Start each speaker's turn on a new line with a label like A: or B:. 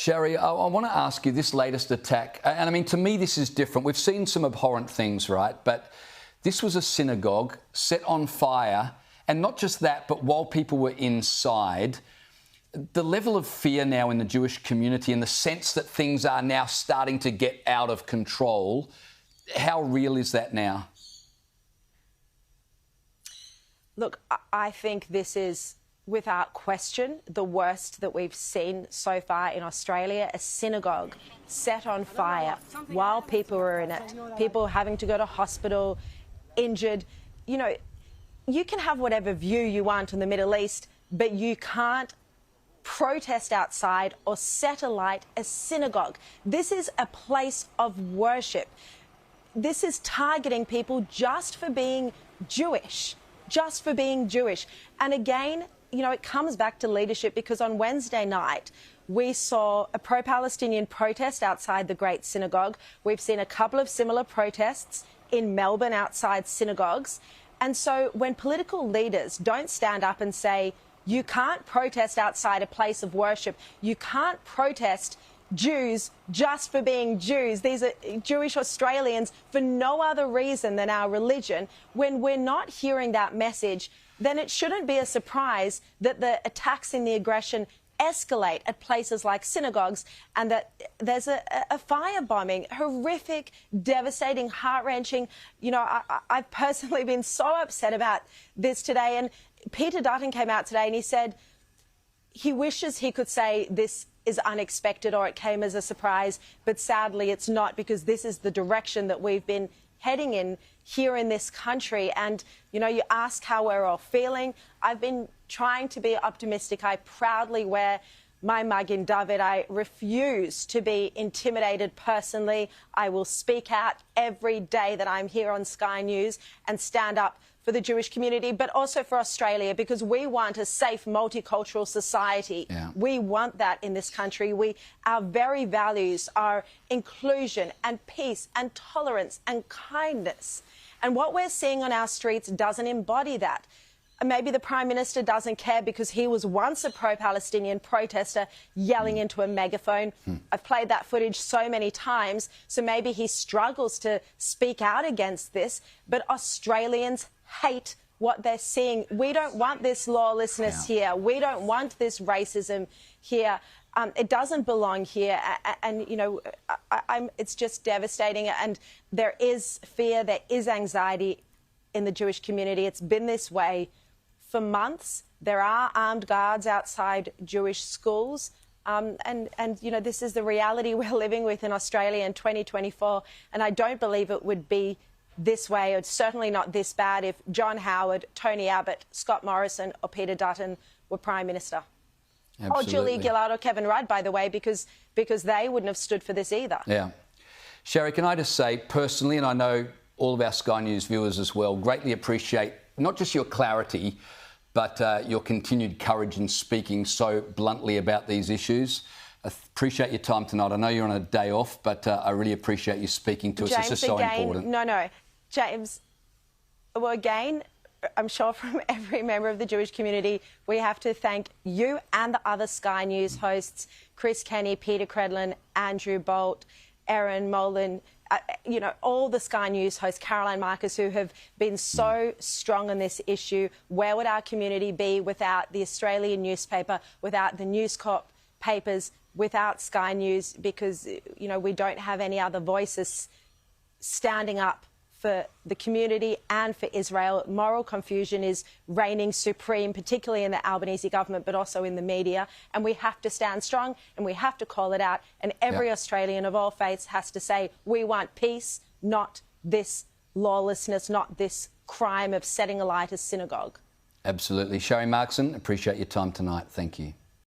A: Sharri, I want to ask you this latest attack, and I mean, to me, this is different. We've seen some abhorrent things, right? But this was a synagogue set on fire, and not just that, but while people were inside, the level of fear now in the Jewish community and the sense that things are now starting to get out of control, how real is that now?
B: Look, I think this is, without question, the worst that we've seen so far in Australia. A synagogue set on fire while people were in it, people having to go to hospital, injured. You know, you can have whatever view you want in the Middle East, but you can't protest outside or set alight a synagogue. This is a place of worship. This is targeting people just for being Jewish, just for being Jewish. And again, you know, it comes back to leadership, because on Wednesday night we saw a pro-Palestinian protest outside the Great Synagogue. We've seen a couple of similar protests in Melbourne outside synagogues. And so when political leaders don't stand up and say, you can't protest outside a place of worship, you can't protest Jews just for being Jews, these are Jewish Australians for no other reason than our religion, when we're not hearing that message, then it shouldn't be a surprise that the attacks and the aggression escalate at places like synagogues, and that there's a firebombing, horrific, devastating, heart-wrenching. You know, I've personally been so upset about this today, and Peter Dutton came out today and he said he wishes he could say this is unexpected or it came as a surprise, but sadly it's not, because this is the direction that we've been heading in here in this country. And, you know, you ask how we're all feeling. I've been trying to be optimistic. I proudly wear my Magen David. I refuse to be intimidated personally. I will speak out every day that I'm here on Sky News and stand up for the Jewish community, but also for Australia, because we want a safe, multicultural society. Yeah. We want that in this country. Our very values are inclusion and peace and tolerance and kindness. And what we're seeing on our streets doesn't embody that. Maybe the Prime Minister doesn't care because he was once a pro-Palestinian protester yelling into a megaphone. I've played that footage so many times, so maybe he struggles to speak out against this, but Australians hate what they're seeing. We don't want this lawlessness here. We don't want this racism here. It doesn't belong here. And you know, it's just devastating. And there is fear, there is anxiety in the Jewish community. It's been this way for months. There are armed guards outside Jewish schools. And you know, this is the reality we're living with in Australia in 2024. And I don't believe it would be this way. It's certainly not this bad if John Howard, Tony Abbott, Scott Morrison or Peter Dutton were Prime Minister. Absolutely. Or Julia Gillard or Kevin Rudd, by the way, because they wouldn't have stood for this either. Yeah.
A: Sharri, can I just say personally, and I know all of our Sky News viewers as well, greatly appreciate not just your clarity, but your continued courage in speaking so bluntly about these issues. I appreciate your time tonight. I know you're on a day off, but I really appreciate you speaking to us. This is so important.
B: No, James, well, again, I'm sure from every member of the Jewish community, we have to thank you and the other Sky News hosts, Chris Kenny, Peter Credlin, Andrew Bolt, Erin Molan, you know, all the Sky News hosts, Caroline Marcus, who have been so strong on this issue. Where would our community be without the Australian newspaper, without the News Corp papers, without Sky News? Because, you know, we don't have any other voices standing up for the community and for Israel. Moral confusion is reigning supreme, particularly in the Albanese government, but also in the media. And we have to stand strong and we have to call it out. And every Australian of all faiths has to say, we want peace, not this lawlessness, not this crime of setting alight a synagogue.
A: Absolutely. Sharri Markson, appreciate your time tonight. Thank you.